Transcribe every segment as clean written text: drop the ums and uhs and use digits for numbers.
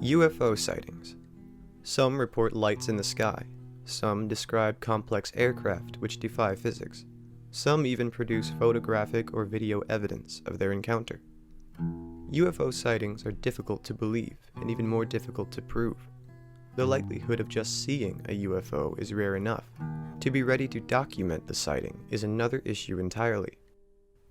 UFO sightings. Some report lights in the sky. Some describe complex aircraft which defy physics. Some even produce photographic or video evidence of their encounter. UFO sightings are difficult to believe and even more difficult to prove. The likelihood of just seeing a UFO is rare enough. To be ready to document the sighting is another issue entirely.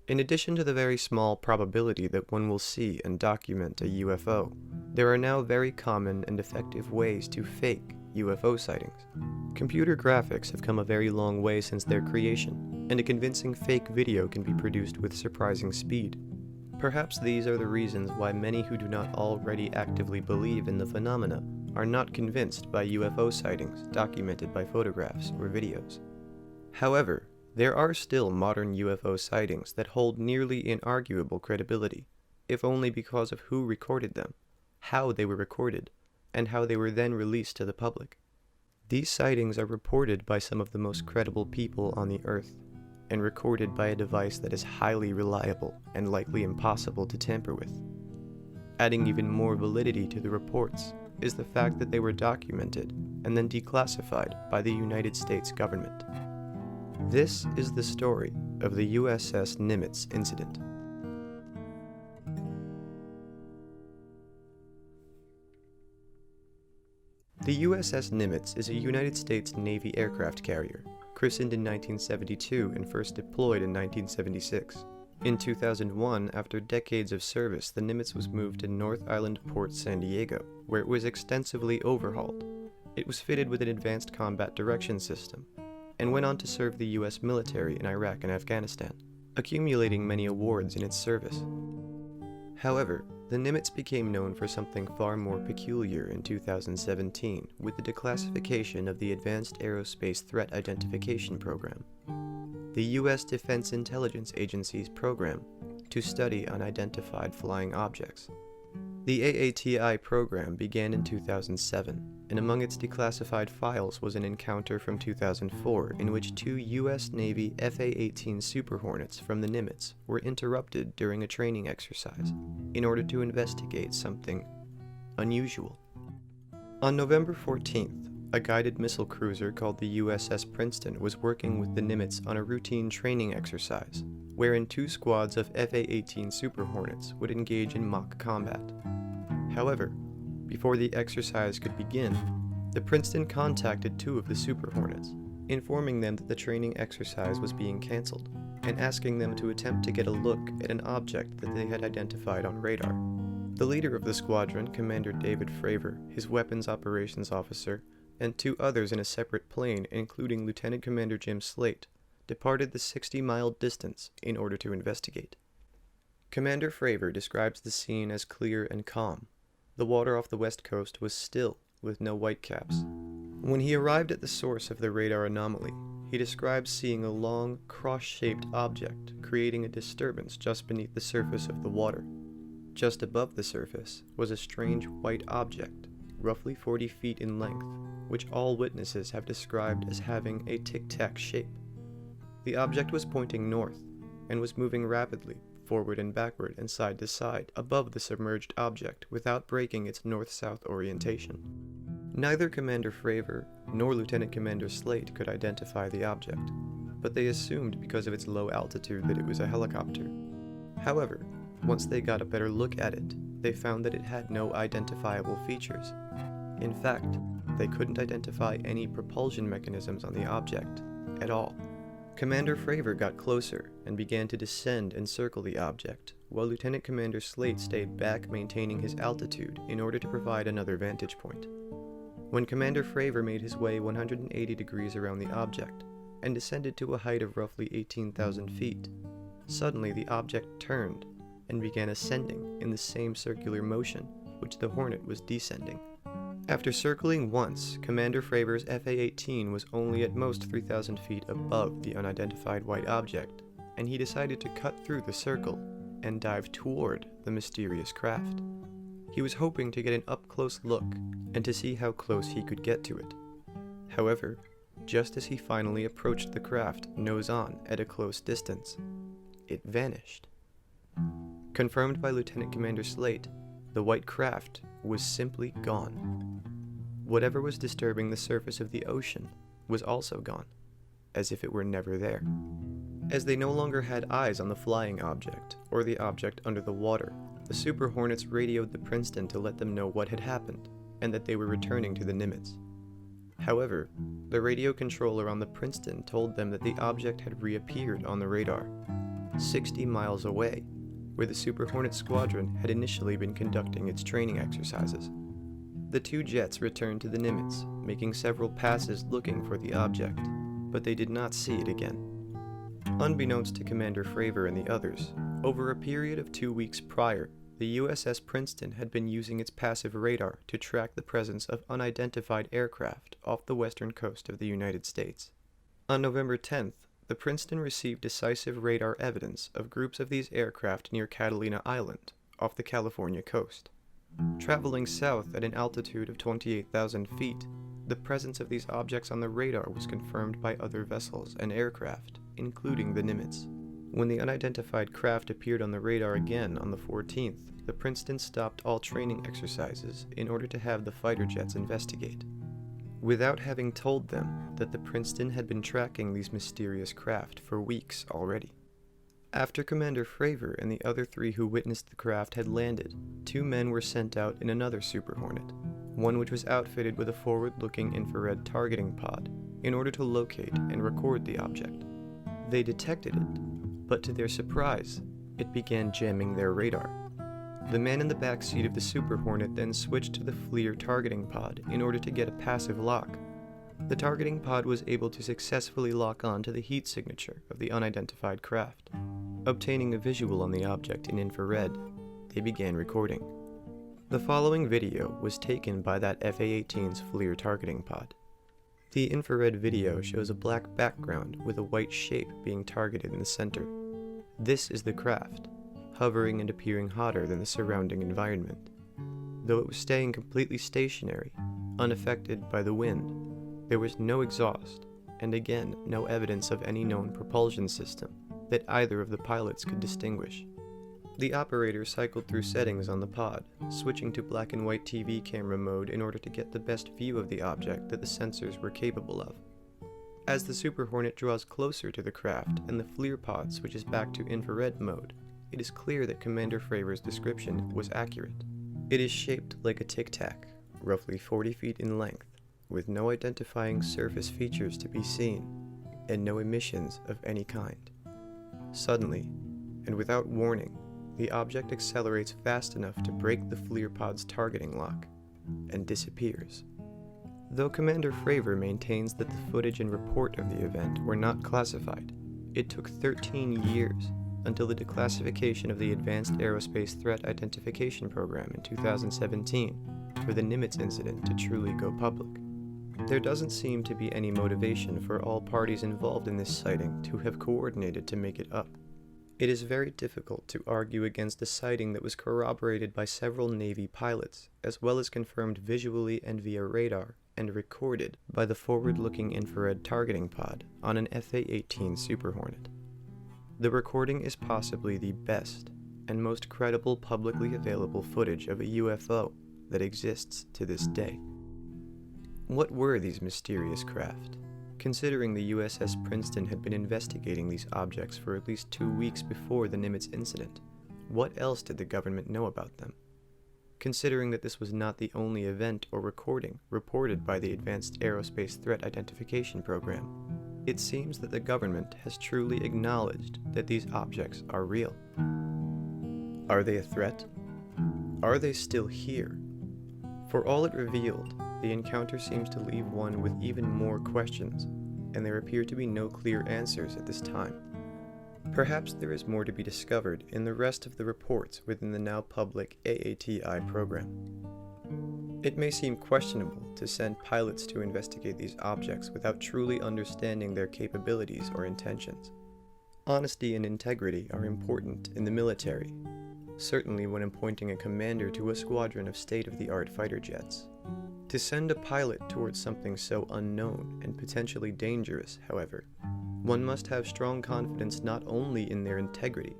In addition to the very small probability that one will see and document a UFO, there are now very common and effective ways to fake UFO sightings. Computer graphics have come a very long way since their creation, and a convincing fake video can be produced with surprising speed. Perhaps these are the reasons why many who do not already actively believe in the phenomena are not convinced by UFO sightings documented by photographs or videos. However, there are still modern UFO sightings that hold nearly inarguable credibility, if only because of who recorded them, how they were recorded, and how they were then released to the public. These sightings are reported by some of the most credible people on the Earth, and recorded by a device that is highly reliable and likely impossible to tamper with. Adding even more validity to the reports is the fact that they were documented and then declassified by the United States government. This is the story of the USS Nimitz Incident. The USS Nimitz is a United States Navy aircraft carrier, christened in 1972 and first deployed in 1976. In 2001, after decades of service, the Nimitz was moved to North Island Port San Diego, where it was extensively overhauled. It was fitted with an advanced combat direction system, and went on to serve the U.S. military in Iraq and Afghanistan, accumulating many awards in its service. However, the Nimitz became known for something far more peculiar in 2017 with the declassification of the Advanced Aerospace Threat Identification Program, the U.S. Defense Intelligence Agency's program to study unidentified flying objects. The AATI program began in 2007, and among its declassified files was an encounter from 2004 in which two U.S. Navy FA-18 Super Hornets from the Nimitz were interrupted during a training exercise in order to investigate something unusual. On November 14th, a guided missile cruiser called the USS Princeton was working with the Nimitz on a routine training exercise, wherein two squads of FA-18 Super Hornets would engage in mock combat. However, before the exercise could begin, the Princeton contacted two of the Super Hornets, informing them that the training exercise was being cancelled, and asking them to attempt to get a look at an object that they had identified on radar. The leader of the squadron, Commander David Fravor, his weapons operations officer, and two others in a separate plane, including Lieutenant Commander Jim Slate, departed the 60-mile distance in order to investigate. Commander Fravor describes the scene as clear and calm. The water off the west coast was still, with no whitecaps. When he arrived at the source of the radar anomaly, he describes seeing a long, cross-shaped object creating a disturbance just beneath the surface of the water. Just above the surface was a strange white object, roughly 40 feet in length, which all witnesses have described as having a tic-tac shape. The object was pointing north, and was moving rapidly, forward and backward and side to side, above the submerged object without breaking its north-south orientation. Neither Commander Fravor nor Lieutenant Commander Slate could identify the object, but they assumed because of its low altitude that it was a helicopter. However, once they got a better look at it, they found that it had no identifiable features. In fact, they couldn't identify any propulsion mechanisms on the object at all. Commander Fravor got closer and began to descend and circle the object, while Lieutenant Commander Slate stayed back maintaining his altitude in order to provide another vantage point. When Commander Fravor made his way 180 degrees around the object and descended to a height of roughly 18,000 feet, suddenly the object turned and began ascending in the same circular motion which the Hornet was descending. After circling once, Commander Fravor's FA-18 was only at most 3,000 feet above the unidentified white object, and he decided to cut through the circle and dive toward the mysterious craft. He was hoping to get an up-close look and to see how close he could get to it. However, just as he finally approached the craft nose-on at a close distance, it vanished. Confirmed by Lieutenant Commander Slate, The white craft was simply gone. Whatever was disturbing the surface of the ocean was also gone, as if it were never there. As they no longer had eyes on the flying object, or the object under the water, the Super Hornets radioed the Princeton to let them know what had happened, and that they were returning to the Nimitz. However, the radio controller on the Princeton told them that the object had reappeared on the radar, 60 miles away, where the Super Hornet squadron had initially been conducting its training exercises. The two jets returned to the Nimitz, making several passes looking for the object, but they did not see it again. Unbeknownst to Commander Fravor and the others, over a period of 2 weeks prior, the USS Princeton had been using its passive radar to track the presence of unidentified aircraft off the western coast of the United States. On November 10th, the Princeton received decisive radar evidence of groups of these aircraft near Catalina Island, off the California coast. Traveling south at an altitude of 28,000 feet, the presence of these objects on the radar was confirmed by other vessels and aircraft, including the Nimitz. When the unidentified craft appeared on the radar again on the 14th, the Princeton stopped all training exercises in order to have the fighter jets investigate, without having told them that the Princeton had been tracking these mysterious craft for weeks already. After Commander Fravor and the other three who witnessed the craft had landed, 2 men were sent out in another Super Hornet, one which was outfitted with a forward-looking infrared targeting pod, in order to locate and record the object. They detected it, but to their surprise, it began jamming their radar. The man in the back seat of the Super Hornet then switched to the FLIR targeting pod in order to get a passive lock. The targeting pod was able to successfully lock on to the heat signature of the unidentified craft. Obtaining a visual on the object in infrared, they began recording. The following video was taken by that FA-18's FLIR targeting pod. The infrared video shows a black background with a white shape being targeted in the center. This is the craft, hovering and appearing hotter than the surrounding environment. Though it was staying completely stationary, unaffected by the wind, there was no exhaust, and again no evidence of any known propulsion system that either of the pilots could distinguish. The operator cycled through settings on the pod, switching to black and white TV camera mode in order to get the best view of the object that the sensors were capable of. As the Super Hornet draws closer to the craft and the FLIR pod switches back to infrared mode, it is clear that Commander Fravor's description was accurate. It is shaped like a tic-tac, roughly 40 feet in length, with no identifying surface features to be seen, and no emissions of any kind. Suddenly, and without warning, the object accelerates fast enough to break the FLIR pod's targeting lock, and disappears. Though Commander Fravor maintains that the footage and report of the event were not classified, it took 13 years until the declassification of the Advanced Aerospace Threat Identification Program in 2017 for the Nimitz Incident to truly go public. There doesn't seem to be any motivation for all parties involved in this sighting to have coordinated to make it up. It is very difficult to argue against a sighting that was corroborated by several Navy pilots, as well as confirmed visually and via radar, and recorded by the forward-looking infrared targeting pod on an FA-18 Super Hornet. The recording is possibly the best and most credible publicly available footage of a UFO that exists to this day. What were these mysterious craft? Considering the USS Princeton had been investigating these objects for at least 2 weeks before the Nimitz incident, what else did the government know about them? Considering that this was not the only event or recording reported by the Advanced Aerospace Threat Identification Program, it seems that the government has truly acknowledged that these objects are real. Are they a threat? Are they still here? For all it revealed, the encounter seems to leave one with even more questions, and there appear to be no clear answers at this time. Perhaps there is more to be discovered in the rest of the reports within the now public AATI program. It may seem questionable to send pilots to investigate these objects without truly understanding their capabilities or intentions. Honesty and integrity are important in the military, certainly when appointing a commander to a squadron of state-of-the-art fighter jets. To send a pilot towards something so unknown and potentially dangerous, however, one must have strong confidence not only in their integrity,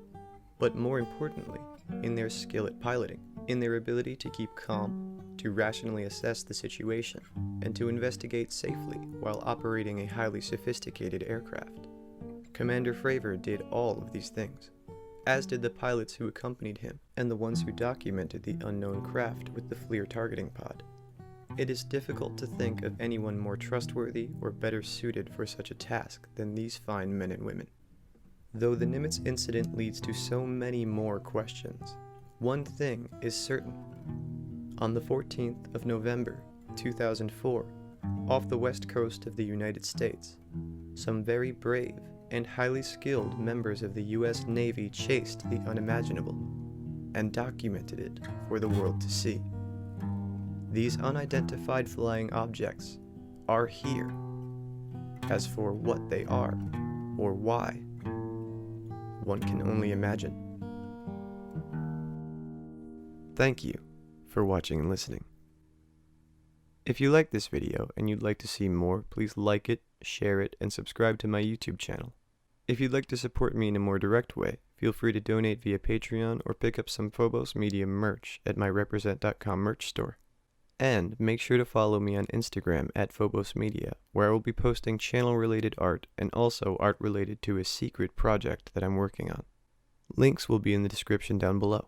but more importantly, in their skill at piloting. in their ability to keep calm, to rationally assess the situation, and to investigate safely while operating a highly sophisticated aircraft. Commander Fravor did all of these things, as did the pilots who accompanied him and the ones who documented the unknown craft with the FLIR targeting pod. It is difficult to think of anyone more trustworthy or better suited for such a task than these fine men and women. Though the Nimitz incident leads to so many more questions, one thing is certain. On the 14th of November, 2004, off the west coast of the United States, some very brave and highly skilled members of the U.S. Navy chased the unimaginable and documented it for the world to see. These unidentified flying objects are here. As for what they are, or why, one can only imagine. Thank you for watching and listening. If you like this video and you'd like to see more, please like it, share it, and subscribe to my YouTube channel. If you'd like to support me in a more direct way, feel free to donate via Patreon or pick up some Phobos Media merch at my Represent.com merch store. And make sure to follow me on Instagram at Phobos Media, where I will be posting channel-related art and also art related to a secret project that I'm working on. Links will be in the description down below.